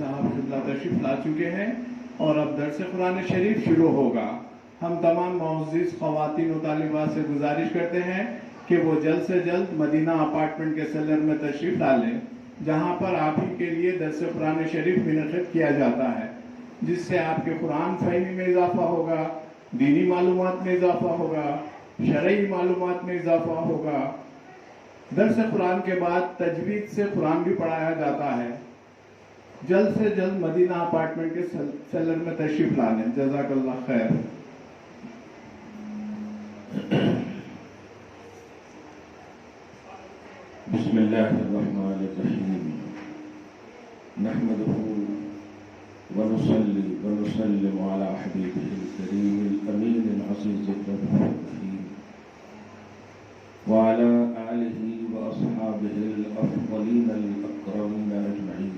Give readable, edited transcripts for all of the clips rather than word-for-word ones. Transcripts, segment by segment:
صاحب قبلہ تشریف لا چکے ہیں اور اب درس قرآن شریف شروع ہوگا۔ ہم تمام معزز خواتین و طالبات سے گزارش کرتے ہیں کہ وہ جلد سے جلد مدینہ اپارٹمنٹ کے سیلر میں تشریف ڈالیں، جہاں پر آپ ہی کے لیے درس قرآن شریف منعقد کیا جاتا ہے، جس سے آپ کے قرآن فہمی میں اضافہ ہوگا، دینی معلومات میں اضافہ ہوگا، شرعی معلومات میں اضافہ ہوگا۔ درس قرآن کے بعد تجوید سے قرآن بھی پڑھایا جاتا ہے۔ جلد سے جلد مدینہ اپارٹمنٹ کے سیلر میں تشریف لا لیں۔ جزاک اللہ خیر۔ بسم اللہ الرحمن الرحیم، نحمده ونصلي ونسلم على حبیبہ الکریم الامین العزیز الرحیم وعلى آلہ واصحابہ الافضلین الاکرمین اجمعین،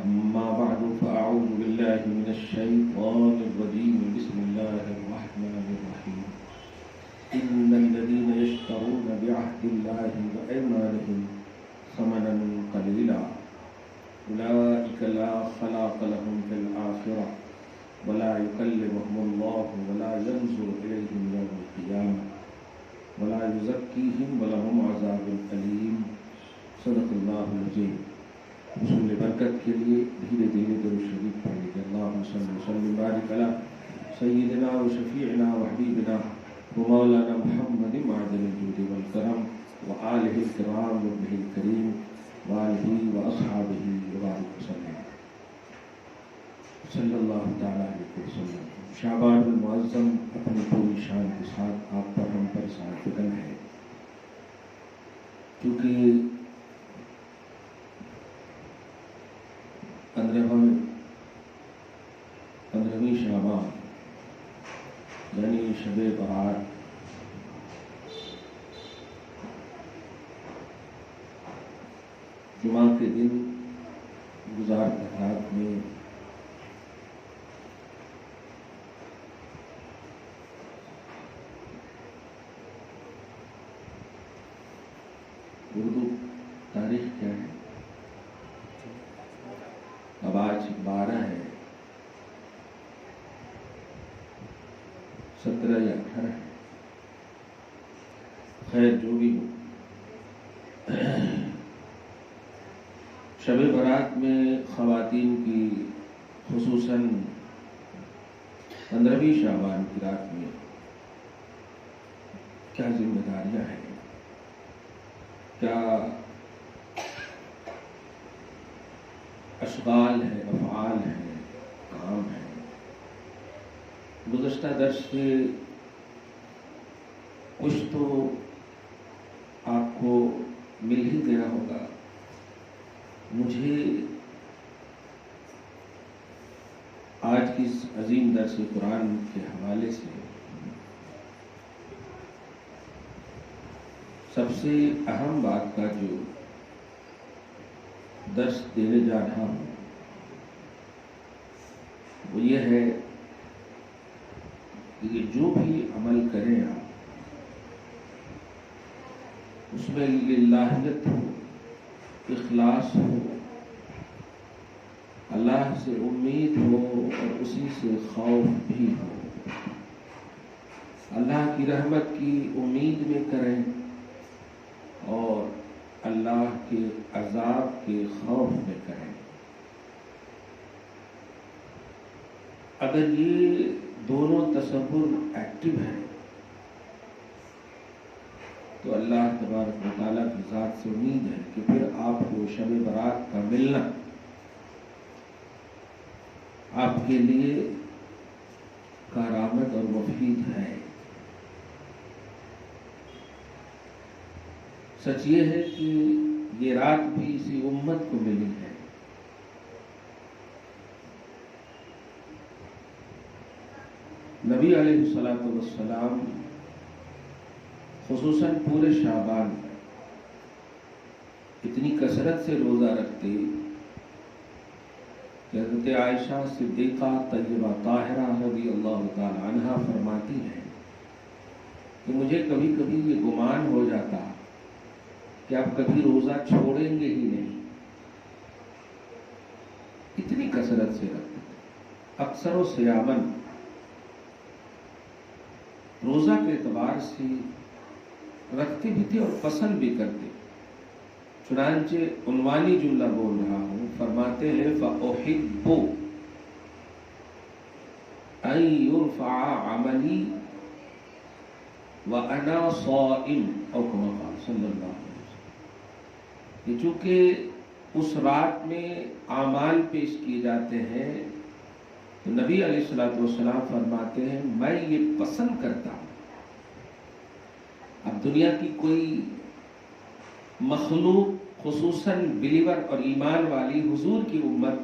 اما بعد فاعوذ باللہ من الشیطان الرجیم، بسم اللہ الرحمن الرحیم، ان الذين يشترون بعهد الله وايمانهم ثمنا قليلا اولئك لا خلاق لهم في الاخره ولا يكلمهم الله ولا ينظر اليهم يوم القيامه ولا يزكيهم ولهم عذاب اليم۔ صدق اللہ العظیم۔ حصول برکت کے لیے دھیرے دھیرے درود شریف پڑھ لیجیے۔ اللہم صل وسلم وبارک علی سیدنا و شفیعنا و حبیبنا ومولانا محمد معدن الجود والکرم وآلہ الکرام وابنہ الکریم وآلہ واصحابہ وبارک وسلم صلی اللہ تعالیٰ علیہ وسلم۔ شعبان المعظم اپنی پوری شان کے ساتھ آپ پر ہم پر ساتھ فکن ہے، کیونکہ 15ویں شعبان یعنی شب برات جمعہ کے دن گزارتے رات میں اردو تاریخ کیا ہے؟ اب آج 12 ہے، 17 یا 18 ہے، خیر جو بھی ہو۔ شب برات میں خواتین کی خصوصاً 15ویں شعبان کی رات میں کیا ذمہ داریاں ہیں، کیا اشغال ہے، افعال ہیں، کام ہے۔ گزشتہ درس سے کچھ تو آپ کو مل ہی گیا ہوگا۔ مجھے آج کی اس عظیم درس قرآن کے حوالے سے سب سے اہم بات کا جو درس دینے جا رہا ہوں وہ یہ ہے کہ جو بھی عمل کریں آپ اس میں للہیت ہو، اخلاص ہو، اللہ سے امید ہو اور اسی سے خوف بھی ہو۔ اللہ کی رحمت کی امید میں کریں اور اللہ کے عذاب کے خوف میں کریں۔ اگر یہ دونوں تصور ایکٹیو ہیں تو اللہ تبارک و تعالیٰ کی ذات سے امید ہے کہ پھر آپ کو شب برات کا ملنا آپ کے لیے کارآمد اور مفید ہے۔ سچ یہ ہے کہ یہ رات بھی اسی امت کو ملی ہے۔ نبی علیہ الصلوۃ والسلام خصوصاً پورے شعبان میں اتنی کثرت سے روزہ رکھتے کہ حضرت عائشہ صدیقہ طیبہ طاہرہ رضی اللہ تعالی عنہا فرماتی ہیں کہ مجھے کبھی کبھی یہ گمان ہو جاتا کہ آپ کبھی روزہ چھوڑیں گے ہی نہیں، اتنی کثرت سے رکھتے تھے، اکثر و سیامن روزہ کے اعتبار سے رکھتے بھی تھے اور پسند بھی کرتے. چنانچہ عنوانی جملہ بول رہا ہوں، فرماتے ہیں فَأُحِبُّ أَن يُرْفَعَ عَمَلِي وَأَنَا صَائِمٌ أو كما قال صلی اللہ علیہ وسلم. کہ چونکہ اس رات میں اعمال پیش کیے جاتے ہیں تو نبی علیہ الصلوۃ والسلام فرماتے ہیں میں یہ پسند کرتا ہوں. اب دنیا کی کوئی مخلوق خصوصاً بلیور اور ایمان والی حضور کی امت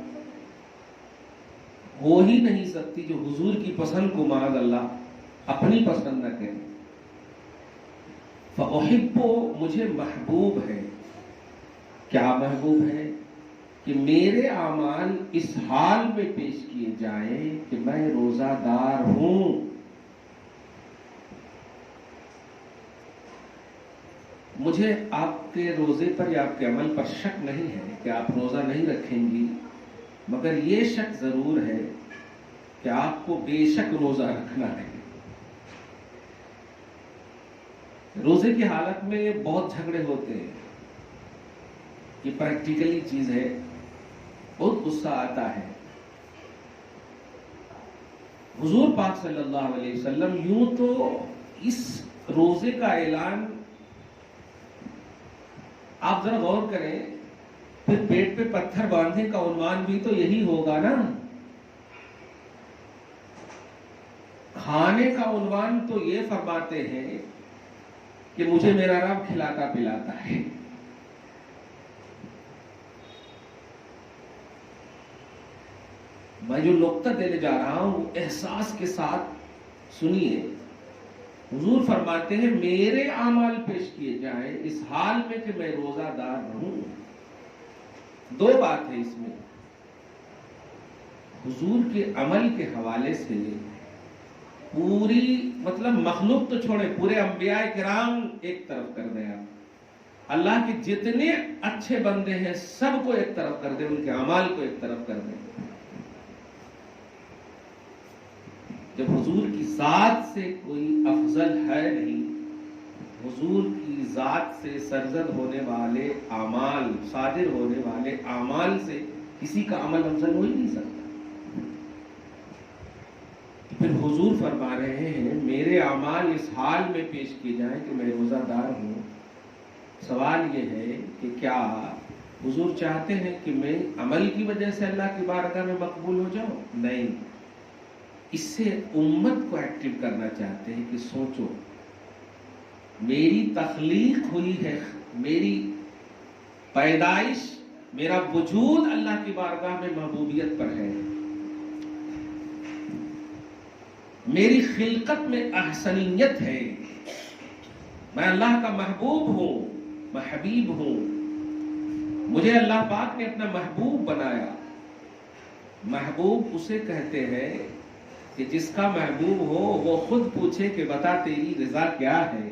ہو ہی نہیں سکتی جو حضور کی پسند کو معاذ اللہ اپنی پسند نہ کرے. فَأُحِبُّ مجھے محبوب ہے. کیا محبوب ہے؟ کہ میرے اعمال اس حال میں پیش کیے جائیں کہ میں روزہ دار ہوں. مجھے آپ کے روزے پر یا آپ کے عمل پر شک نہیں ہے کہ آپ روزہ نہیں رکھیں گی، مگر یہ شک ضرور ہے کہ آپ کو بے شک روزہ رکھنا ہے. روزے کی حالت میں بہت جھگڑے ہوتے ہیں، یہ پریکٹیکلی چیز ہے، بہت غصہ آتا ہے. حضور پاک صلی اللہ علیہ وسلم یوں تو اس روزے کا اعلان آپ ذرا غور کریں، پھر پیٹ پہ پتھر باندھنے کا عنوان بھی تو یہی ہوگا نا. کھانے کا عنوان تو یہ فرماتے ہیں کہ مجھے میرا رب کھلاتا پلاتا ہے. میں جو نقطہ دینے جا رہا ہوں احساس کے ساتھ سنیے. حضور فرماتے ہیں میرے اعمال پیش کیے جائیں اس حال میں کہ میں روزہ دار رہوں. دو بات ہے اس میں. حضور کے عمل کے حوالے سے پوری مطلب مخلوق تو چھوڑے، پورے انبیاء کرام ایک طرف کر دیں، آپ اللہ کے جتنے اچھے بندے ہیں سب کو ایک طرف کر دیں، ان کے اعمال کو ایک طرف کر دیں. جب حضور کی ذات سے کوئی افضل ہے نہیں، حضور کی ذات سے سرزد ہونے والے اعمال، صادر ہونے والے اعمال سے کسی کا عمل افضل ہو ہی نہیں سکتا. پھر حضور فرما رہے ہیں میرے اعمال اس حال میں پیش کیے جائیں کہ میں روزہ دار ہوں. سوال یہ ہے کہ کیا حضور چاہتے ہیں کہ میں عمل کی وجہ سے اللہ کی بارگاہ میں مقبول ہو جاؤں؟ نہیں، اس سے امت کو ایکٹیو کرنا چاہتے ہیں کہ سوچو میری تخلیق ہوئی ہے، میری پیدائش، میرا وجود اللہ کی بارگاہ میں محبوبیت پر ہے. میری خلقت میں احسنیت ہے، میں اللہ کا محبوب ہوں، میں حبیب ہوں. مجھے اللہ پاک نے اپنا محبوب بنایا. محبوب اسے کہتے ہیں کہ جس کا محبوب ہو وہ خود پوچھے کہ بتا تیری رضا کیا ہے.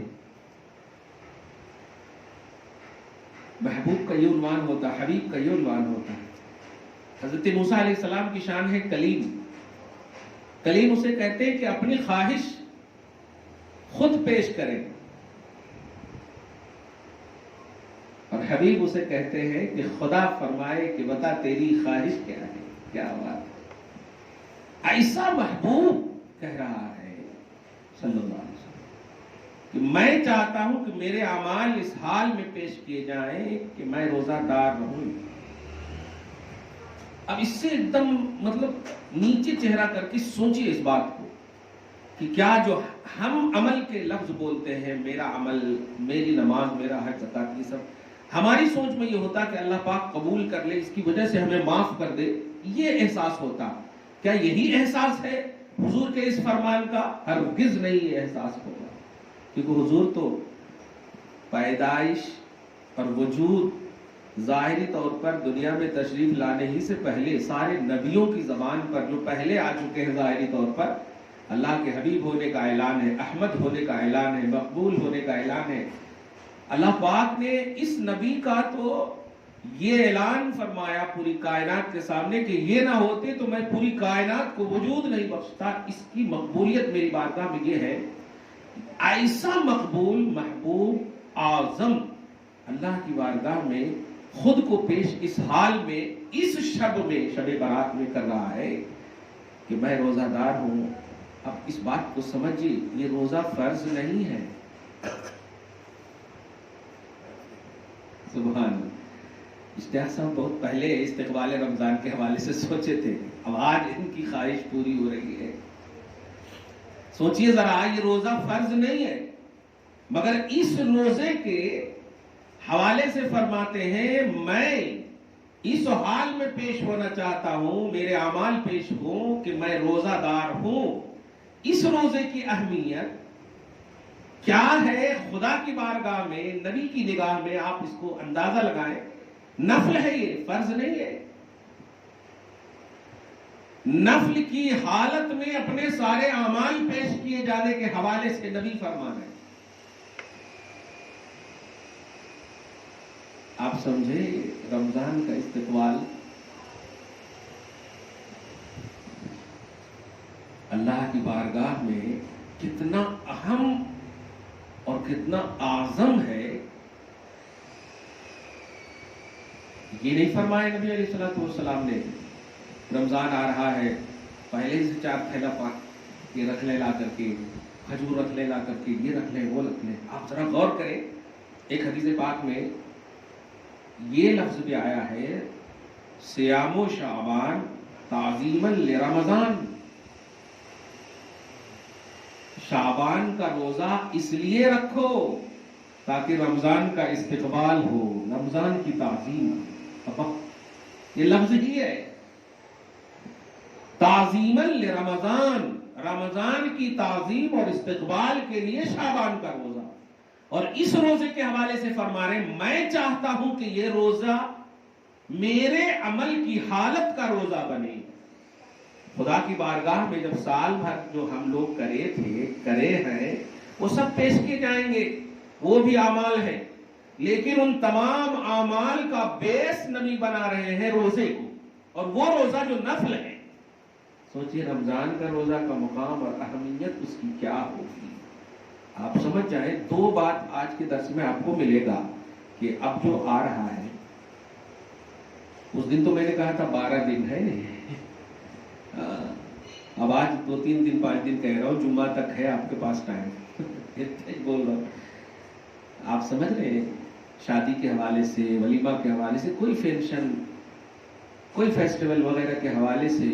محبوب کا یہ عنوان ہوتا ہے، حبیب کا یہ عنوان ہوتا ہے. حضرت موسیٰ علیہ السلام کی شان ہے کلیم. کلیم اسے کہتے ہیں کہ اپنی خواہش خود پیش کریں، اور حبیب اسے کہتے ہیں کہ خدا فرمائے کہ بتا تیری خواہش کیا ہے. کیا بات ہے! ایسا محبوب کہہ رہا ہے صلی اللہ علیہ وسلم کہ میں چاہتا ہوں کہ میرے اعمال اس حال میں پیش کیے جائیں کہ میں روزہ دار رہوں. اب اس سے ایک دم مطلب نیچے چہرہ کر کے سوچیے اس بات کو کہ کیا جو ہم عمل کے لفظ بولتے ہیں، میرا عمل، میری نماز، میرا حج، زکات، یہ سب ہماری سوچ میں یہ ہوتا کہ اللہ پاک قبول کر لے، اس کی وجہ سے ہمیں معاف کر دے، یہ احساس ہوتا. کیا یہی احساس ہے حضور کے اس فرمان کا؟ ہرگز نہیں یہ احساس ہوگا، کیونکہ حضور تو پیدائش اور وجود ظاہری طور پر دنیا میں تشریف لانے ہی سے پہلے سارے نبیوں کی زبان پر جو پہلے آ چکے ہیں ظاہری طور پر اللہ کے حبیب ہونے کا اعلان ہے، احمد ہونے کا اعلان ہے، مقبول ہونے کا اعلان ہے. اللہ پاک نے اس نبی کا تو یہ اعلان فرمایا پوری کائنات کے سامنے کہ یہ نہ ہوتے تو میں پوری کائنات کو وجود نہیں بخشتا. اس کی مقبولیت میری بارگاہ میں یہ ہے، ایسا مقبول محبوب اعظم اللہ کی بارگاہ میں خود کو پیش اس حال میں، اس شب میں، شب برات میں کر رہا ہے کہ میں روزہ دار ہوں. اب اس بات کو سمجھیے، یہ روزہ فرض نہیں ہے. سبحان اللہ. اشتیاق صاحب بہت پہلے استقبال رمضان کے حوالے سے سوچے تھے، اب آج ان کی خواہش پوری ہو رہی ہے. سوچئے ذرا، یہ روزہ فرض نہیں ہے، مگر اس روزے کے حوالے سے فرماتے ہیں میں اس حال میں پیش ہونا چاہتا ہوں، میرے اعمال پیش ہوں کہ میں روزہ دار ہوں. اس روزے کی اہمیت کیا ہے خدا کی بارگاہ میں، نبی کی نگاہ میں، آپ اس کو اندازہ لگائیں. نفل ہے، یہ فرض نہیں ہے. نفل کی حالت میں اپنے سارے اعمال پیش کیے جانے کے حوالے سے نبی فرمان ہے. آپ سمجھے رمضان کا استقبال اللہ کی بارگاہ میں کتنا اہم اور کتنا اعظم ہے. یہ نہیں فرمایا نبی علیہ الصلوۃ والسلام نے رمضان آ رہا ہے پہلے سے 4 تھیلا پاک یہ رکھ لے، لا کر کے کھجور رکھ لے، لا کر کے یہ رکھ لے، وہ رکھ لے. آپ ذرا غور کریں، ایک حدیث پاک میں یہ لفظ بھی آیا ہے، صیام و شعبان تعظیما لرمضان. شعبان کا روزہ اس لیے رکھو تاکہ رمضان کا استقبال ہو، رمضان کی تعظیم. یہ لفظ ہی ہے، تعظیما لرمضان، رمضان کی تعظیم اور استقبال کے لیے شعبان کا روزہ. اور اس روزے کے حوالے سے فرما رہے ہیں میں چاہتا ہوں کہ یہ روزہ میرے عمل کی حالت کا روزہ بنے. خدا کی بارگاہ میں جب سال بھر جو ہم لوگ کرے ہیں وہ سب پیش کیے جائیں گے، وہ بھی اعمال ہیں، لیکن ان تمام اعمال کا بیس نبی بنا رہے ہیں روزے کو، اور وہ روزہ جو نفل ہے. سوچئے رمضان کا روزہ کا مقام اور اہمیت اس کی کیا ہوگی. آپ سمجھ جائیں. 2 بات آج کے درس میں آپ کو ملے گا کہ اب جو آ رہا ہے، اس دن تو میں نے کہا تھا 12 دن ہے نہیں، اب آج 2-3 دن 5 دن کہہ رہا ہوں، جمعہ تک ہے آپ کے پاس ٹائم. بول رہا ہوں. آپ سمجھ رہے ہیں، شادی کے حوالے سے، ولیمہ کے حوالے سے، کوئی فنکشن، کوئی فیسٹیول وغیرہ کے حوالے سے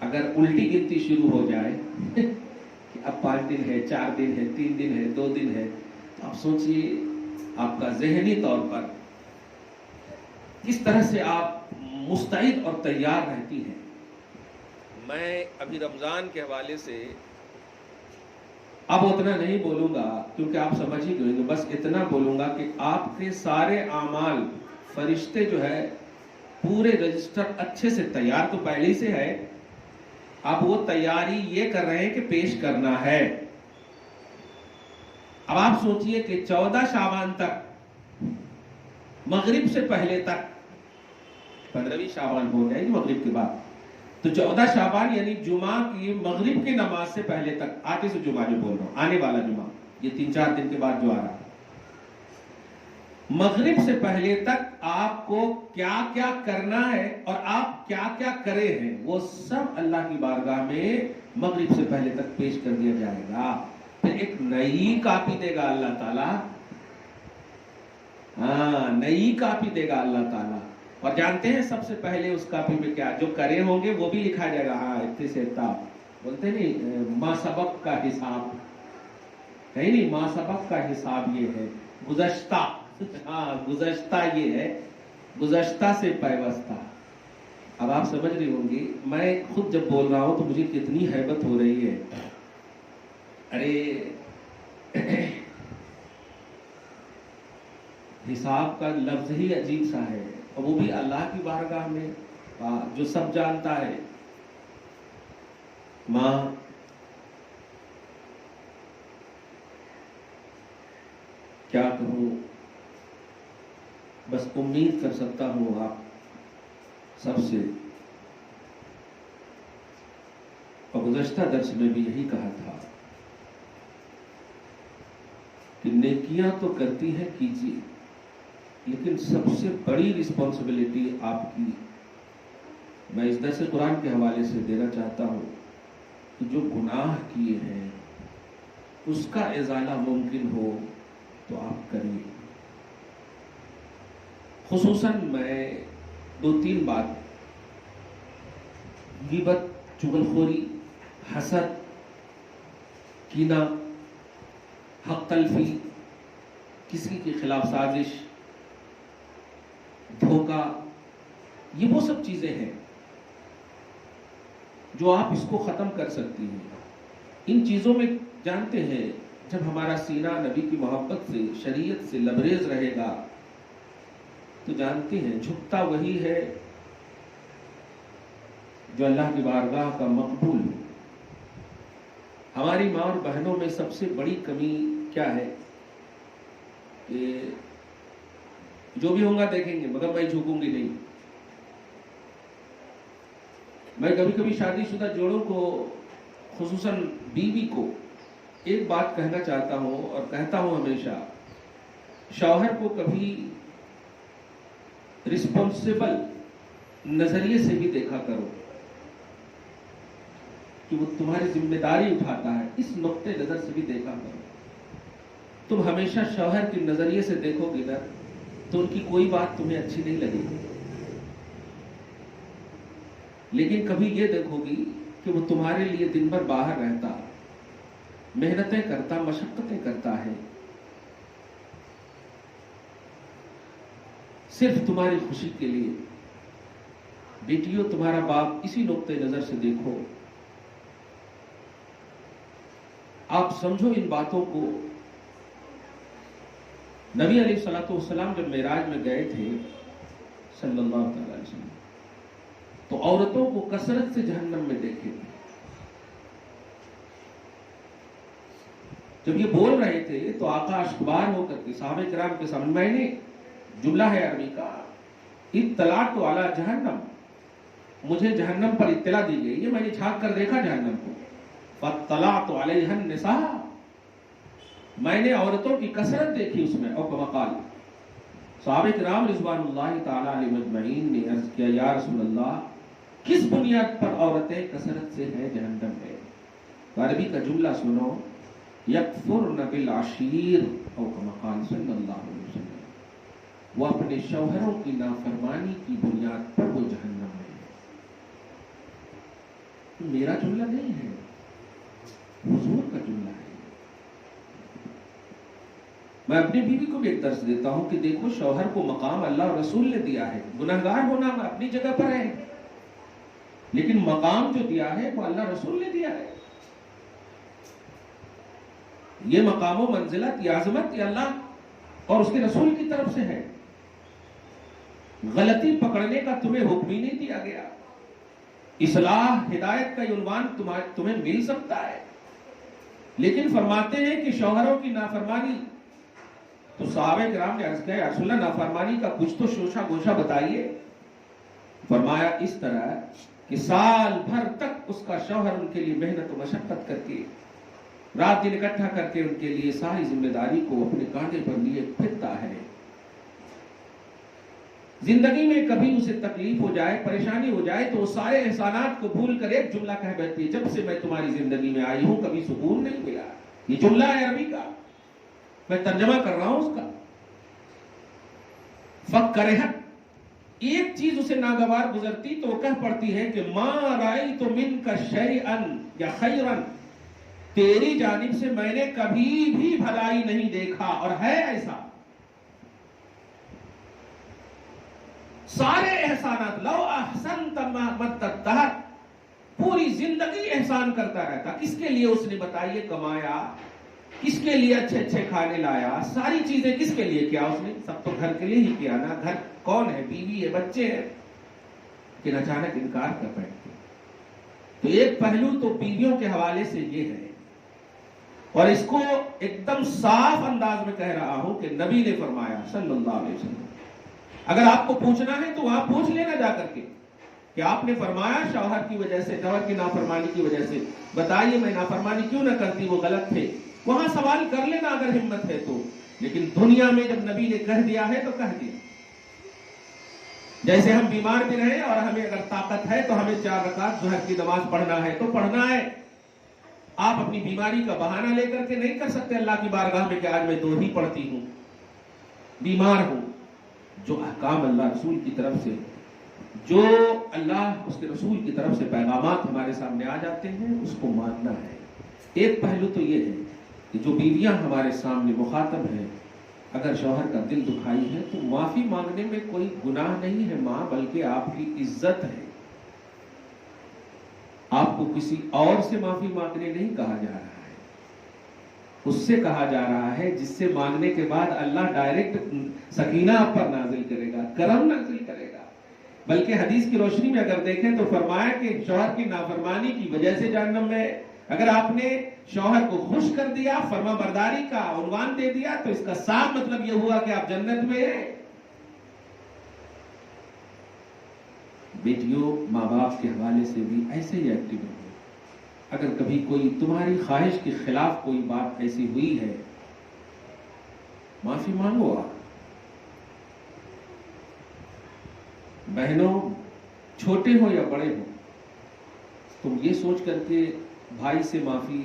اگر الٹی گنتی شروع ہو جائے کہ اب 5 دن ہے، 4 دن ہے، 3 دن ہے، 2 دن ہے، تو آپ سوچئے آپ کا ذہنی طور پر کس طرح سے آپ مستعد اور تیار رہتی ہیں. میں ابھی رمضان کے حوالے سے اب اتنا نہیں بولوں گا کیونکہ آپ سمجھ ہی گئے، بس اتنا بولوں گا کہ آپ کے سارے اعمال فرشتے جو ہے پورے رجسٹر اچھے سے تیار تو پہلے ہی سے ہے، اب وہ تیاری یہ کر رہے ہیں کہ پیش کرنا ہے. اب آپ سوچئے کہ 14 شعبان تک، مغرب سے پہلے تک، 15ویں شعبان ہو جائے گی مغرب کے بعد، تو 14 شعبان یعنی جمعہ کی مغرب کی نماز سے پہلے تک، آتے سے جمعہ جو بول رہا ہوں، آنے والا جمعہ، یہ 3-4 دن کے بعد جو آ رہا ہے، مغرب سے پہلے تک آپ کو کیا کیا کرنا ہے اور آپ کیا کیا کرے ہیں، وہ سب اللہ کی بارگاہ میں مغرب سے پہلے تک پیش کر دیا جائے گا. پھر ایک نئی کاپی دے گا اللہ تعالیٰ، نئی کاپی دے گا اللہ تعالیٰ. اور جانتے ہیں سب سے پہلے اس کاپی میں کیا، جو کرے ہوں گے وہ بھی لکھا جائے گا. اتنے سے اتنا بولتے نہیں، ما سبق کا حساب ہے نہیں، ما سبق کا حساب یہ ہے گزشتہ، گزشتہ یہ ہے، گزشتہ سے پیوستہ. اب آپ سمجھ رہی ہوں گی، میں خود جب بول رہا ہوں تو مجھے کتنی ہیبت ہو رہی ہے. ارے حساب کا لفظ ہی عجیب سا ہے، اور وہ بھی اللہ کی بارگاہ میں جو سب جانتا ہے. ماں کیا کہوں، بس امید کر سکتا ہوں آپ سب سے، اور گزشتہ درس میں بھی یہی کہا تھا کہ نیکیاں تو کرتی ہیں کیجیے، لیکن سب سے بڑی رسپانسبلٹی آپ کی میں اس درس قرآن کے حوالے سے دینا چاہتا ہوں کہ جو گناہ کیے ہیں اس کا ازالہ ممکن ہو تو آپ کریں۔ خصوصاً میں 2-3 بات، غیبت، چغلخوری، حسد، کینہ، حق تلفی، کسی کے خلاف سازش، دھوکہ، یہ وہ سب چیزیں ہیں جو آپ اس کو ختم کر سکتی ہیں۔ ان چیزوں میں جانتے ہیں جب ہمارا سینہ نبی کی محبت سے، شریعت سے لبریز رہے گا تو جانتے ہیں جھکتا وہی ہے جو اللہ کی بارگاہ کا مقبول ہے۔ ہماری ماں اور بہنوں میں سب سے بڑی کمی کیا ہے کہ جو بھی ہوگا دیکھیں گے مگر میں جھکوں گی نہیں۔ میں کبھی کبھی شادی شدہ جوڑوں کو، خصوصاً بیوی کو، ایک بات کہنا چاہتا ہوں اور کہتا ہوں ہمیشہ، شوہر کو کبھی رسپانسبل نظریے سے بھی دیکھا کرو کہ وہ تمہاری ذمہ داری اٹھاتا ہے، اس نقطے نظر سے بھی دیکھا کرو۔ تم ہمیشہ شوہر کے نظریے سے دیکھو گے نا تو ان کی کوئی بات تمہیں اچھی نہیں لگے گی، لیکن کبھی یہ دیکھو گی کہ وہ تمہارے لیے دن بھر باہر رہتا، محنتیں کرتا، مشقتیں کرتا ہے، صرف تمہاری خوشی کے لیے۔ بیٹیوں، تمہارا باپ اسی نقطۂ نظر سے دیکھو، آپ سمجھو ان باتوں کو۔ نبی علیہ الصلوۃ والسلام جب معراج میں گئے تھے صلی اللہ علیہ وسلم تو عورتوں کو کثرت سے جہنم میں دیکھے تھے۔ جب یہ بول رہے تھے تو آقا اشکبار ہو کر کے صحابہ کرام کے سامنے، میں نے جملہ ہے عربی کا، اطلاعت علی جہنم، مجھے جہنم پر اطلاع دی گئی، یہ میں نے جھانک کر دیکھا جہنم کو، فاطلعت علیہا النساء، میں نے عورتوں کی کثرت دیکھی اس میں، اور مقال صحابہ کرام رضوان اللہ تعالی علیہ مجمعین نے عرض کیا، یا رسول اللہ کس بنیاد پر عورتیں کثرت سے ہیں جہنم میں؟ عربی کا جملہ سنو، یکفرن بالعشیر، او کما قال صلی اللہ علیہ وسلم، وہ اپنے شوہروں کی نافرمانی کی بنیاد پر وہ جہنم میں ہے۔ میرا جملہ نہیں ہے، حضور کا جملہ ہے۔ میں اپنی بیوی کو بھی ایک درس دیتا ہوں کہ دیکھو شوہر کو مقام اللہ اور رسول نے دیا ہے، گنہگار ہونا اپنی جگہ پر ہے، لیکن مقام جو دیا ہے وہ اللہ رسول نے دیا ہے۔ یہ مقام و منزلت، یہ عظمت، یہ اللہ اور اس کے رسول کی طرف سے ہے۔ غلطی پکڑنے کا تمہیں حکم ہی نہیں دیا گیا۔ اصلاح، ہدایت کا یہ عنوان تمہیں مل سکتا ہے، لیکن فرماتے ہیں کہ شوہروں کی نافرمانی، تو صحابہ کرام نے عرض کیا، یا رسول اللہ نافرمانی کا کچھ تو شوشہ گوشہ بتائیے۔ فرمایا اس طرح کہ سال بھر تک اس کا شوہر ان کے لیے محنت و مشقت کر کے، رات دن اکٹھا کر کے ان کے لیے ساری ذمہ داری کو اپنے کاندھے پر لیے پھرتا ہے۔ زندگی میں کبھی اسے تکلیف ہو جائے، پریشانی ہو جائے تو وہ سارے احسانات کو بھول کر ایک جملہ کہہ بیٹھتی ہے، جب سے میں تمہاری زندگی میں آئی ہوں کبھی سکون نہیں ملا۔ یہ جملہ ہے عربی کا، میں ترجمہ کر رہا ہوں اس کا۔ فکرہت، ایک چیز اسے ناگوار گزرتی تو وہ کہہ پڑتی ہے کہ ما رأیت منک شیئا یا خیرا، تیری جانب سے میں نے کبھی بھی بھلائی نہیں دیکھا، اور ہے ایسا۔ سارے احسانات، لو احسنت ما مدت الدہر، پوری زندگی احسان کرتا رہتا۔ کس کے لیے اس نے بتائیے کمایا، کس کے لیے اچھے اچھے کھانے لایا، ساری چیزیں کس کے لیے کیا اس نے؟ سب تو گھر کے لیے ہی کیا نا۔ گھر کون ہے؟ بیوی ہے، بچے ہیں، لیکن اچانک انکار کر بیٹھتے۔ تو ایک پہلو تو بیویوں کے حوالے سے یہ ہے، اور اس کو ایک دم صاف انداز میں کہہ رہا ہوں کہ نبی نے فرمایا صلی اللہ علیہ وسلم اگر آپ کو پوچھنا ہے تو وہاں پوچھ لینا جا کر کے کہ آپ نے فرمایا شوہر کی وجہ سے، شوہر کی نافرمانی کی وجہ سے، بتائیے میں نافرمانی کیوں نہ کرتی، وہ غلط تھے، وہاں سوال کر لینا اگر ہمت ہے تو. لیکن دنیا میں جب نبی نے کہہ دیا ہے تو کہہ دیا. جیسے ہم بیمار بھی رہے اور ہمیں اگر طاقت ہے تو ہمیں 4 رکعت ظہر کی نماز پڑھنا ہے تو پڑھنا ہے. آپ اپنی بیماری کا بہانہ لے کر کے نہیں کر سکتے اللہ کی بارگاہ میں کہ آج میں 2 ہی پڑھتی ہوں، بیمار ہوں. جو احکام اللہ رسول کی طرف سے، جو اللہ اس کے رسول کی طرف سے پیغامات ہمارے سامنے آ جاتے ہیں اس کو ماننا ہے. ایک پہلو تو یہ ہے کہ جو بیویاں ہمارے سامنے مخاطب ہیں، اگر شوہر کا دل دکھائی ہے تو معافی مانگنے میں کوئی گناہ نہیں ہے ماں، بلکہ آپ کی عزت ہے. آپ کو کسی اور سے معافی مانگنے نہیں کہا جا رہا ہے، اس سے کہا جا رہا ہے جس سے مانگنے کے بعد اللہ ڈائریکٹ سکینہ آپ پر نازل کرے گا، کرم نازل کرے گا. بلکہ حدیث کی روشنی میں اگر دیکھیں تو فرمایا کہ شوہر کی نافرمانی کی وجہ سے جہنم میں، اگر آپ نے شوہر کو خوش کر دیا، فرما برداری کا عنوان دے دیا، تو اس کا صاف مطلب یہ ہوا کہ آپ جنت میں ہیں. بیٹیوں، ماں باپ کے حوالے سے بھی ایسے ہی ایکٹیو ہو. اگر کبھی کوئی تمہاری خواہش کے خلاف کوئی بات ایسی ہوئی ہے، معافی مانگو. آپ بہنوں، چھوٹے ہو یا بڑے ہو، تم یہ سوچ کر کے بھائی سے معافی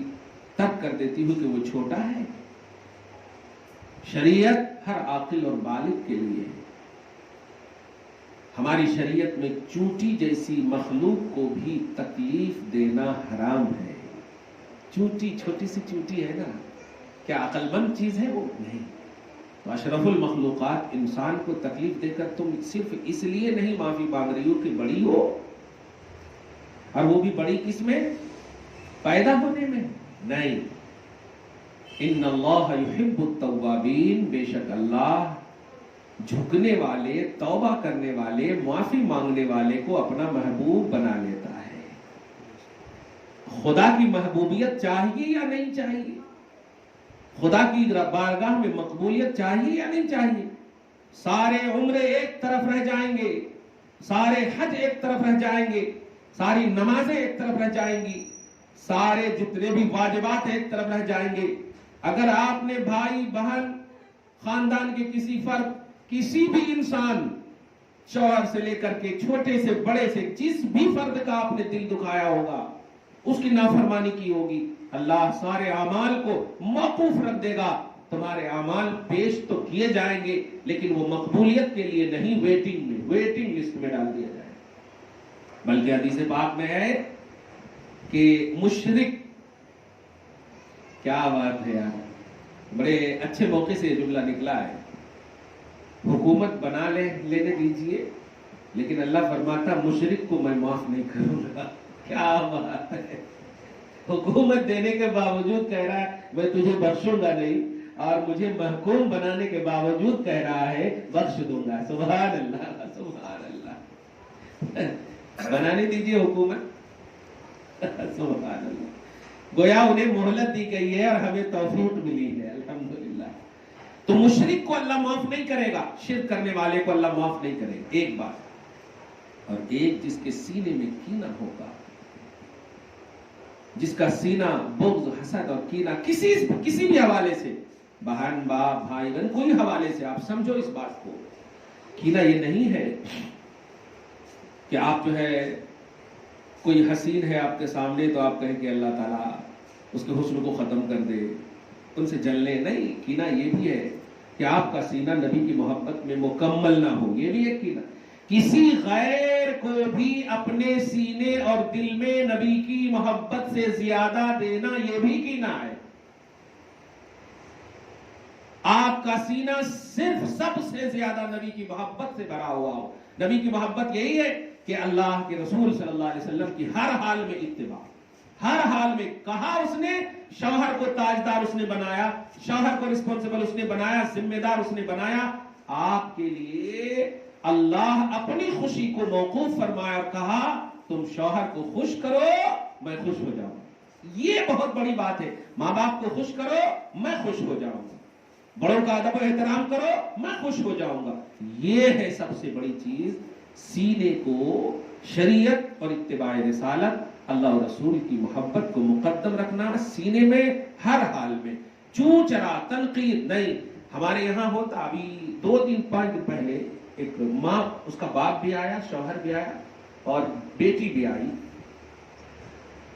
تب کر دیتی ہو کہ وہ چھوٹا ہے. شریعت ہر عاقل اور بالغ کے لیے ہے. ہماری شریعت میں چونٹی جیسی مخلوق کو بھی تکلیف دینا حرام ہے. چونٹی، چھوٹی سی چونٹی ہے نا، کیا عقل مند چیز ہے وہ؟ نہیں. تو اشرف المخلوقات انسان کو تکلیف دے کر تم صرف اس لیے نہیں معافی مانگ رہی ہو کہ بڑی ہو، اور وہ بھی بڑی کس میں؟ پیدا ہونے میں. نہیں. ان اللہ یحب التوابین، بے شک اللہ جھکنے والے، توبہ کرنے والے، معافی مانگنے والے کو اپنا محبوب بنا لیتا ہے. خدا کی محبوبیت چاہیے یا نہیں چاہیے؟ خدا کی بارگاہ میں مقبولیت چاہیے یا نہیں چاہیے؟ سارے عمرے ایک طرف رہ جائیں گے، سارے حج ایک طرف رہ جائیں گے، ساری نمازیں ایک طرف رہ جائیں گی، سارے جتنے بھی واجبات ایک طرف رہ جائیں گے. اگر آپ نے بھائی بہن، خاندان کے کسی فرد، کسی بھی انسان، شوہر سے لے کر کے چھوٹے سے بڑے سے جس بھی فرد کا آپ نے دل دکھایا ہوگا، اس کی نافرمانی کی ہوگی، اللہ سارے اعمال کو موقوف رکھ دے گا. تمہارے اعمال پیش تو کیے جائیں گے لیکن وہ مقبولیت کے لیے نہیں، ویٹنگ لسٹ میں ڈال دیا جائے. بلکہ حدیث پاک میں ہے کہ مشرک، کیا بات ہے یار، بڑے اچھے موقع سے یہ جملہ نکلا ہے، حکومت بنا لینے دیجئے لیکن اللہ فرماتا مشرک کو میں معاف نہیں کروں گا. کیا بات ہے، حکومت دینے کے باوجود کہہ رہا ہے میں تجھے بخشوں گا نہیں، اور مجھے محکوم بنانے کے باوجود کہہ رہا ہے بخش دوں گا. سبحان اللہ، سبحان اللہ. بنانے دیجئے حکومت. سبحان اللہ. گویا انہیں مہلت دی گئی ہے اور ہمیں توفیق ملی ہے، الحمدللہ. تو مشرک کو اللہ معاف نہیں کرے گا، شرک کرنے والے کو اللہ معاف نہیں کرے گا. ایک بات. اور ایک جس کے سینے میں کینہ ہوگا، جس کا سینہ بغض، حسد اور کینہ کسی بھی حوالے سے، بہن، باپ، بھائی بہن، کوئی حوالے سے، آپ سمجھو اس بات کو. کینہ یہ نہیں ہے کہ آپ جو ہے کوئی حسین ہے آپ کے سامنے تو آپ کہیں کہ اللہ تعالیٰ اس کے حسن کو ختم کر دے، ان سے جلنے. نہیں. کینہ یہ بھی ہے کہ آپ کا سینہ نبی کی محبت میں مکمل نہ ہو، یہ بھی ایک کینہ. کسی غیر کو بھی اپنے سینے اور دل میں نبی کی محبت سے زیادہ دینا، یہ بھی کینہ ہے. آپ کا سینہ صرف سب سے زیادہ نبی کی محبت سے بھرا ہوا ہو. نبی کی محبت یہی ہے کہ اللہ کے رسول صلی اللہ علیہ وسلم کی ہر حال میں اتباع. ہر حال میں کہا اس نے، شوہر کو تاجدار اس نے بنایا، شوہر کو رسپانسبل اس نے بنایا، ذمہ دار اس نے بنایا. آپ کے لیے اللہ اپنی خوشی کو موقوف فرمایا اور کہا تم شوہر کو خوش کرو میں خوش ہو جاؤں. یہ بہت بڑی بات ہے. ماں باپ کو خوش کرو میں خوش ہو جاؤں. بڑوں کا ادب و احترام کرو، میں خوش ہو جاؤں گا. یہ ہے سب سے بڑی چیز، سینے کو شریعت اور اتباع رسالت، اللہ اور رسول کی محبت کو مقدم رکھنا سینے میں ہر حال میں. چوں چرا تنقید نہیں. ہمارے یہاں ہوتا، ابھی 5 دن پہلے ایک ماں، اس کا باپ بھی آیا، شوہر بھی آیا اور بیٹی بھی آئی.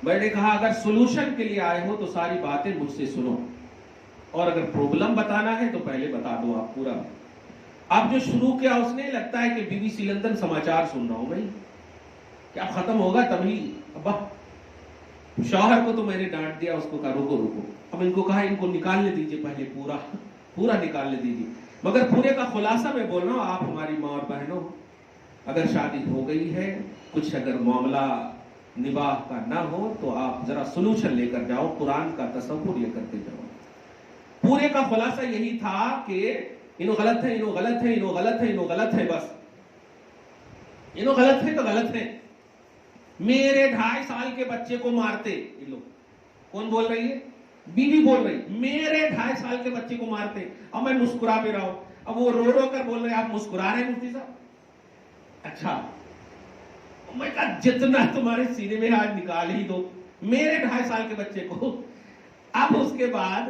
میں نے کہا اگر سولوشن کے لیے آئے ہو تو ساری باتیں مجھ سے سنو، اور اگر پرابلم بتانا ہے تو پہلے بتا دو آپ پورا. اب جو شروع کیا اس نے، لگتا ہے کہ BBC لندن سماچار سن رہا ہوں بھائی، کیا ختم ہوگا تبھی. ابا شوہر کو تو میں نے ڈانٹ دیا، اس کو کہا رکو رکو. اب ان کو کہا ان کو نکالنے دیجئے، پہلے پورا نکالنے دیجئے. مگر پورے کا خلاصہ میں بول رہا ہوں، آپ ہماری ماں اور بہنوں، اگر شادی ہو گئی ہے، کچھ اگر معاملہ نباہ کا نہ ہو تو آپ ذرا سولوشن لے کر جاؤ، قرآن کا تصور لے کر کے جاؤ. پورے کا خلاصہ یہی تھا کہ انہوں غلط ہے، انہوں غلط ہے، انہوں غلط ہے، انہوں غلط ہے. بس انہوں غلط ہے تو غلط ہے. میرے 2.5 سال کے بچے کو مارتے یہ لوگ. کون بول رہی ہے؟ بیوی بول رہی، میرے 2.5 سال کے بچے کو مارتے. اب میں مسکرا بھی رہا ہوں. اب وہ رو رو کر بول رہے آپ مسکرا رہے ہیں مفتی صاحب؟ اچھا. میں کہا جتنا تمہارے سینے میں آج نکال ہی دو، میرے 2.5 سال کے بچے کو. اب اس کے بعد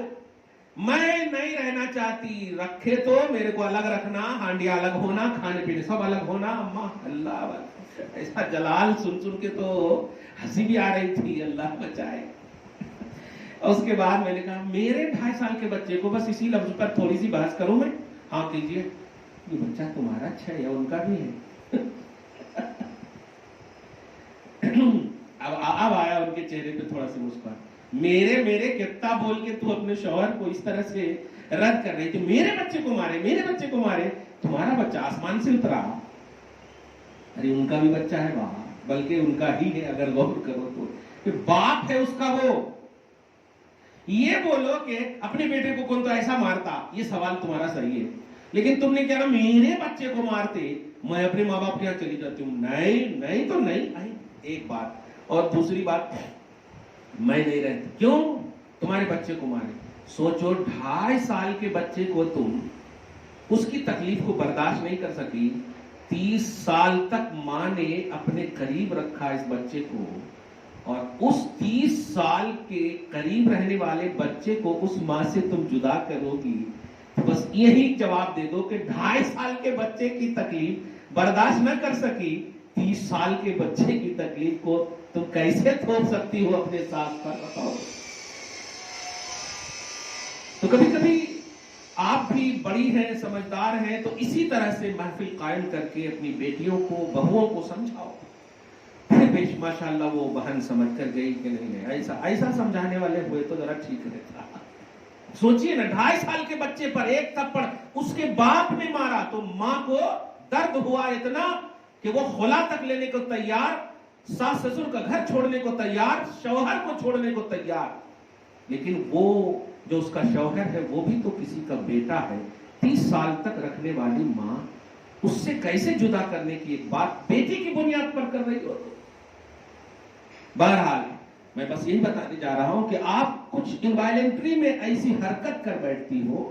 میں نہیں رہنا چاہتی، رکھے تو میرے کو الگ رکھنا، ہانڈیاں الگ ہونا، کھانے پینے سب الگ ہونا. اما اللہ، ایسا جلال سن کے تو ہنسی بھی آ رہی تھی، اللہ بچائے. اور اس کے بعد میں نے کہا میرے 2.5 سال کے بچے کو بس اسی لفظ پر تھوڑی سی بحث کروں میں. ہاں کیجیے. یہ بچہ تمہارا اچھا ہے یا ان کا بھی ہے؟ اب آیا ان کے چہرے پہ تھوڑا سی مسکراہٹ. میرے کتنا بول کے تو اپنے شوہر کو اس طرح سے رد کر رہی تھی، میرے بچے کو مارے، میرے بچے کو مارے. تمہارا بچہ آسمان سے اترا؟ ارے ان کا بھی بچہ ہے وہاں، بلکہ ان کا ہی ہے اگر غور کرو تو. کہ باپ ہے اس کا وہ. یہ بولو کہ اپنے بیٹے کو کون تو ایسا مارتا، یہ سوال تمہارا صحیح ہے، لیکن تم نے کہا میرے بچے کو مارتے، میں اپنے ماں باپ کے یہاں چلی جاتی ہوں. نہیں تو نہیں. ایک بات. اور دوسری بات، میں نہیں رہتی. کیوں؟ تمہارے بچے کو مارے. سوچو 2.5 سال کے بچے کو تم اس کی تکلیف کو برداشت نہیں کر سکی. 30 سال تک ماں نے اپنے قریب رکھا اس بچے کو، اور اس 30 سال کے قریب رہنے والے بچے کو اس ماں سے تم جدا کرو گی. بس یہی جواب دے دو کہ 2.5 سال کے بچے کی تکلیف برداشت نہ کر سکی، 30 سال کے بچے کی تکلیف کو تم کیسے تھوپ سکتی ہو اپنے ساتھ پر؟ بتاؤ. تو کبھی کبھی آپ بھی بڑی ہیں، سمجھدار ہیں، تو اسی طرح سے محفل قائم کر کے اپنی بیٹیوں کو، بہوؤں کو سمجھاؤ. پھر ماشاءاللہ وہ بہن سمجھ کر گئی کہ نہیں ہے، ایسا سمجھانے والے ہوئے تو ذرا ٹھیک رہتا. سوچئے نا، 2.5 سال کے بچے پر ایک تھپڑ اس کے باپ نے مارا تو ماں کو درد ہوا اتنا کہ وہ خلا تک لینے کو تیار، ساس سسر کا گھر چھوڑنے کو تیار، شوہر کو چھوڑنے کو تیار. لیکن وہ جو اس کا شوہر ہے وہ بھی تو کسی کا بیٹا ہے. 30 سال تک رکھنے والی ماں اس سے کیسے جدا کرنے کی ایک بات بیٹی کی بنیاد پر کر رہی ہو؟ بہرحال میں بس یہی بتانے جا رہا ہوں کہ آپ کچھ انوائلنٹری میں ایسی حرکت کر بیٹھتی ہو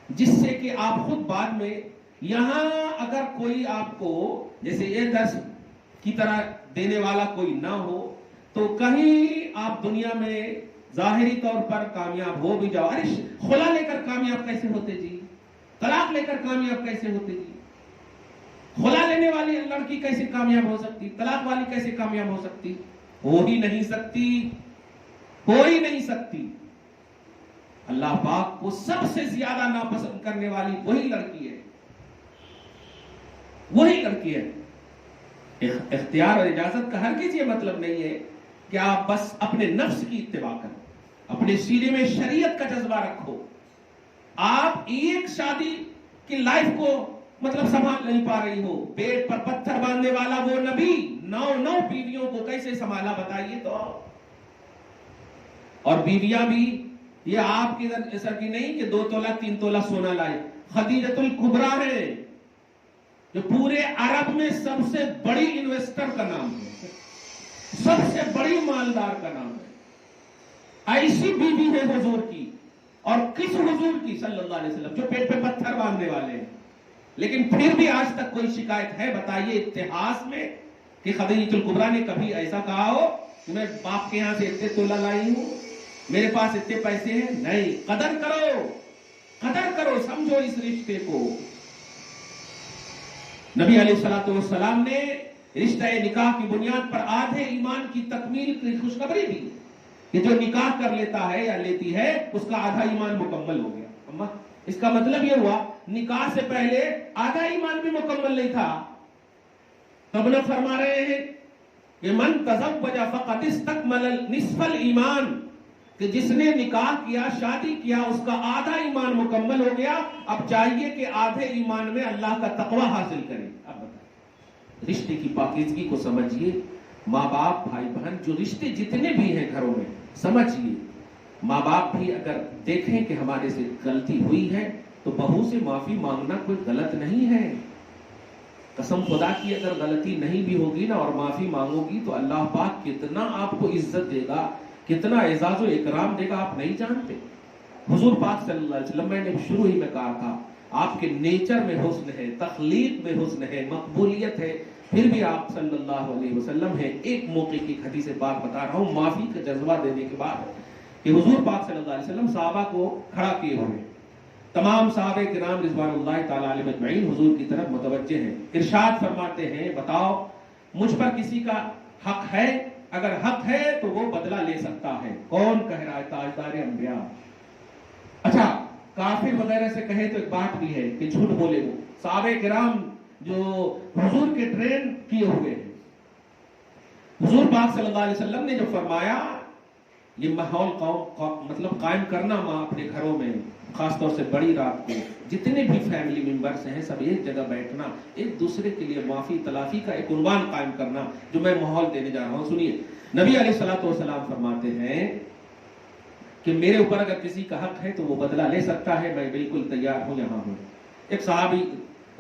جس سے کہ آپ خود بعد میں یہاں اگر کوئی آپ کو جیسے یہ درس کی طرح دینے والا کوئی نہ ہو تو کہیں آپ دنیا میں ظاہری طور پر کامیاب ہو بھی جاؤ. ارے خلا لے کر کامیاب کیسے ہوتے جی؟ طلاق لے کر کامیاب کیسے ہوتے جی؟ خلا لینے والی لڑکی کیسے کامیاب ہو سکتی؟ طلاق والی کیسے کامیاب ہو سکتی؟ ہو ہی نہیں سکتی، ہو ہی نہیں سکتی. اللہ پاک کو سب سے زیادہ ناپسند کرنے والی وہی لڑکی ہے، وہی لڑکی ہے. اختیار اور اجازت کا ہرگز یہ مطلب نہیں ہے کہ آپ بس اپنے نفس کی اتباع کرو، اپنے سینے میں شریعت کا جذبہ رکھو. آپ ایک شادی کی لائف کو مطلب سنبھال نہیں پا رہی ہو. پیٹ پر پتھر باندھنے والا وہ نبی 9 بیویوں کو کیسے سنبھالا بتائیے تو. اور بیویاں بھی یہ آپ کی سر کی نہیں کہ 2 تولہ 3 تولہ سونا لائے. خدیجۃ الکبریٰ ہے جو پورے عرب میں سب سے بڑی انویسٹر کا نام ہے، سب سے بڑی مالدار کا نام ہے. ایسی بیوی ہے حضور کی اور کس حضور کی صلی اللہ علیہ وسلم جو پیٹ پہ پتھر باندھنے والے ہیں، لیکن پھر بھی آج تک کوئی شکایت ہے بتائیے اتہاس میں کہ خدیجہ الکبریٰ نے کبھی ایسا کہا ہو کہ میں باپ کے یہاں سے اتنے تولہ لائی ہوں، میرے پاس اتنے پیسے ہیں؟ نہیں، قدر کرو، سمجھو اس رشتے کو۔ نبی علیہ الصلوۃ والسلام نے رشتہ نکاح کی بنیاد پر آدھے ایمان کی تکمیل کی خوشخبری دی کہ جو نکاح کر لیتا ہے یا لیتی ہے اس کا آدھا ایمان مکمل ہو گیا۔ اما اس کا مطلب یہ ہوا نکاح سے پہلے آدھا ایمان بھی مکمل نہیں تھا۔ تب نہ فرما رہے ہیں کہ من تزوج فقد استکمل نصف الایمان، کہ جس نے نکاح کیا، شادی کیا، اس کا آدھا ایمان مکمل ہو گیا۔ اب چاہیے کہ آدھے ایمان میں اللہ کا تقوی حاصل کریں۔ اب بتائیں، رشتے کی پاکیزگی کو سمجھیے۔ ماں باپ، بھائی بہن، جو رشتے جتنے بھی ہیں گھروں میں، سمجھیے ماں باپ بھی اگر دیکھیں کہ ہمارے سے غلطی ہوئی ہے تو بہو سے معافی مانگنا کوئی غلط نہیں ہے۔ قسم خدا کی اگر غلطی نہیں بھی ہوگی نا اور معافی مانگو گی تو اللہ پاک کتنا آپ کو عزت دے گا، کتنا اعزاز و اکرام دے گا، آپ نہیں جانتے۔ حضور پاک صلی اللہ علیہ وسلم، میں نے شروع ہی میں کہا تھا، آپ کے نیچر میں حسن ہے، تخلیق میں حسن ہے، مقبولیت ہے، پھر بھی آپ صلی اللہ علیہ وسلم ہیں۔ ایک موقع کی حدیث پاک بتا رہا ہوں معافی کا جذبہ دینے کے بعد، کہ حضور پاک صلی اللہ علیہ وسلم صحابہ کو کھڑا کیے ہوئے، تمام صحابہ کرام رضوان اللہ تعالی علیہم اجمعین حضور کی طرف متوجہ ہیں، ارشاد فرماتے ہیں بتاؤ مجھ پر کسی کا حق ہے؟ اگر حق ہے تو وہ بدلہ لے سکتا ہے۔ کون کہہ رہا ہے؟ تاجدار انبیاء۔ اچھا، کافر وغیرہ سے کہے تو ایک بات بھی ہے کہ جھوٹ بولے وہ صحابہ کرام جو حضور کے ٹرین کیے ہوئے ہیں۔ حضور پاک صلی اللہ علیہ وسلم نے جو فرمایا، یہ ماحول مطلب قائم کرنا ماں اپنے گھروں میں، خاص طور سے بڑی رات کو جتنے بھی فیملی ممبرز ہیں سب ایک جگہ بیٹھنا، ایک دوسرے کے لیے معافی تلافی کا ایک عنوان قائم کرنا، جو میں ماحول دینے جا رہا ہوں۔ سنیے، نبی علیہ الصلوۃ والسلام فرماتے ہیں کہ میرے اوپر اگر کسی کا حق ہے تو وہ بدلہ لے سکتا ہے، میں بالکل تیار ہوں، یہاں ہوں۔ ایک صحابی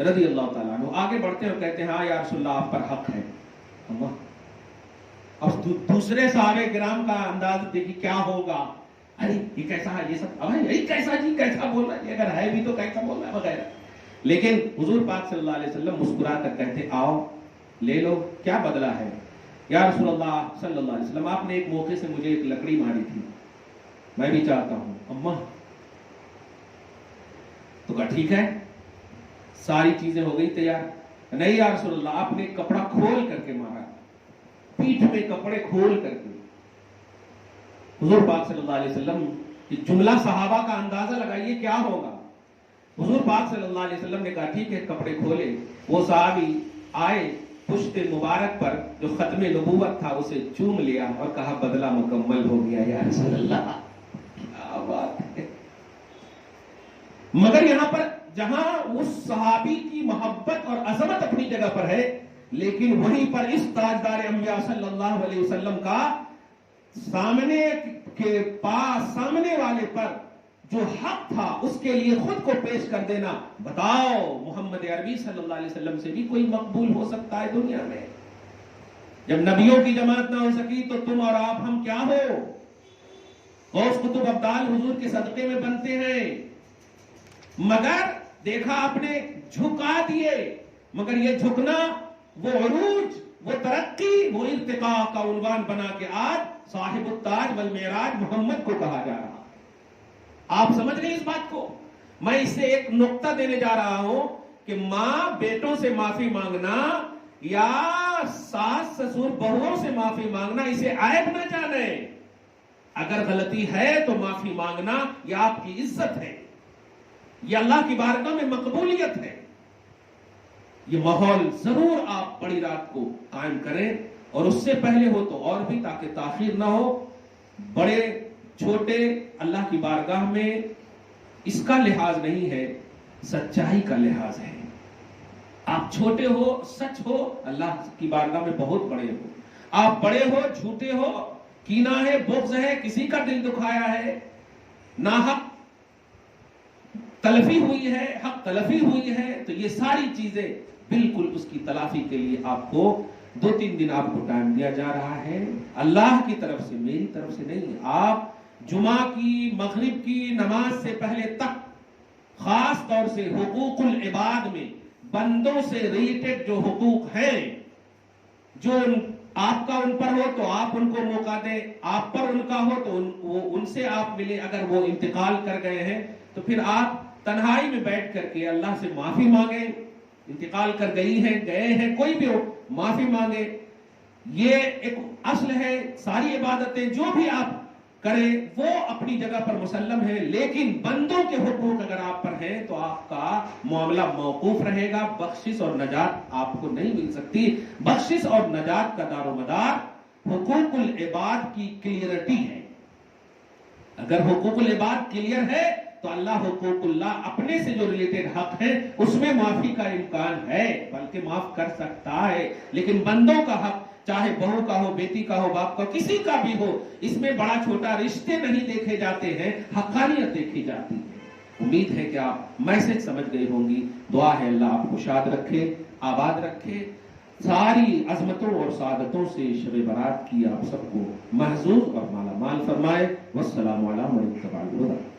رضی اللہ تعالیٰ عنہ آگے بڑھتے ہیں اور کہتے ہیں ہاں یا رسول اللہ آپ پر حق ہے۔ اب دوسرے صحابہ کرام کا انداز دیکھیے کیا ہوگا، ارے یہ کیسا ہے، یہ سب اب یہی کیسا جی، کیسا بول رہا ہے، اگر ہے بھی تو کیسا بول رہا ہے وغیرہ۔ لیکن حضور پاک صلی اللہ علیہ وسلم مسکرا کر کہتے آؤ لے لو، کیا بدلہ ہے؟ یا رسول اللہ صلی اللہ علیہ وسلم آپ نے ایک موقع سے مجھے ایک لکڑی ماری تھی، میں بھی چاہتا ہوں۔ اماں تو کہا ٹھیک ہے، ساری چیزیں ہو گئی تیار۔ نہیں یا رسول اللہ آپ نے کپڑا کھول کر کے مارا، پیٹھ میں کپڑے کھول کر کے۔ حضور پاک صلی اللہ علیہ وسلم یہ جملہ صحابہ کا اندازہ لگائیے کیا ہوگا۔ حضور پاک صلی اللہ علیہ وسلم نے کہا ٹھیک ہے، کپڑے کھولے، وہ صحابی آئے، پشت مبارک پر جو ختم نبوت تھا اسے چوم لیا اور کہا بدلہ مکمل ہو گیا یا رسول اللہ۔ کیا بات ہے۔ مگر یہاں پر جہاں اس صحابی کی محبت اور عظمت اپنی جگہ پر ہے، لیکن وہیں پر اس تاجدار انبیاء صلی اللہ علیہ وسلم کا سامنے کے پاس، سامنے والے پر جو حق تھا اس کے لیے خود کو پیش کر دینا، بتاؤ محمد عربی صلی اللہ علیہ وسلم سے بھی کوئی مقبول ہو سکتا ہے دنیا میں؟ جب نبیوں کی جماعت نہ ہو سکی تو تم اور آپ ہم کیا ہو؟ غوث قطب ابدال حضور کے صدقے میں بنتے ہیں، مگر دیکھا آپ نے جھکا دیے، مگر یہ جھکنا، وہ عروج، وہ ترقی، وہ ارتقاء کا عنوان بنا کے آج صاحب التاج والمعراج محمد کو کہا جا رہا۔ آپ سمجھ رہے ہیں اس بات کو؟ میں اس سے ایک نقطہ دینے جا رہا ہوں کہ ماں بیٹوں سے معافی مانگنا یا ساس سسر بہوؤں سے معافی مانگنا اسے عیب نہ جانیں۔ اگر غلطی ہے تو معافی مانگنا یہ آپ کی عزت ہے، یہ اللہ کی بارگاہ میں مقبولیت ہے۔ یہ ماحول ضرور آپ بڑی رات کو قائم کریں، اور اس سے پہلے ہو تو اور بھی، تاکہ تاخیر نہ ہو۔ بڑے چھوٹے اللہ کی بارگاہ میں اس کا لحاظ نہیں ہے، سچائی کا لحاظ ہے۔ آپ چھوٹے ہو، سچ ہو، اللہ کی بارگاہ میں بہت بڑے ہو۔ آپ بڑے ہو، جھوٹے ہو، کینہ ہے، بغض ہے، کسی کا دل دکھایا ہے، ناحق تلفی ہوئی ہے، حق تلفی ہوئی ہے، تو یہ ساری چیزیں بالکل اس کی تلافی کے لیے آپ کو 2-3 دن آپ کو ٹائم دیا جا رہا ہے، اللہ کی طرف سے، میری طرف سے نہیں۔ آپ جمعہ کی مغرب کی نماز سے پہلے تک خاص طور سے حقوق العباد میں بندوں سے ریلیٹڈ جو حقوق ہیں، جو آپ کا ان پر ہو تو آپ ان کو موقع دیں، آپ پر ان کا ہو تو ان سے آپ ملیں. اگر وہ انتقال کر گئے ہیں تو پھر آپ تنہائی میں بیٹھ کر کے اللہ سے معافی مانگیں. انتقال کر گئی ہیں، گئے ہیں، کوئی بھی ہو، معافی مانگے. یہ ایک اصل ہے. ساری عبادتیں جو بھی آپ کریں وہ اپنی جگہ پر مسلم ہے، لیکن بندوں کے حقوق اگر آپ پر ہیں تو آپ کا معاملہ موقوف رہے گا. بخشش اور نجات آپ کو نہیں مل سکتی. بخشش اور نجات کا دار و مدار حقوق العباد کی کلیئرٹی ہے. اگر حقوق العباد کلیئر ہے تو اللہ حقوق اللہ اپنے سے جو ریلیٹڈ حق ہے اس میں معافی کا امکان ہے، بلکہ معاف کر سکتا ہے. لیکن بندوں کا حق، چاہے بہو کا ہو، بیٹی کا ہو، باپ کا، کسی کا بھی ہو، اس میں بڑا چھوٹا رشتے نہیں دیکھے جاتے ہیں، حقانیت دیکھی جاتی ہے. امید ہے کہ آپ میسج سمجھ گئے ہوں گی. دعا ہے اللہ آپ کو شاد رکھے، آباد رکھے، ساری عظمتوں اور سعادتوں سے شب برات کی آپ سب کو محظوظ اور مالا مال فرمائے. والسلام علیکم ورحمۃ اللہ وبرکاتہ.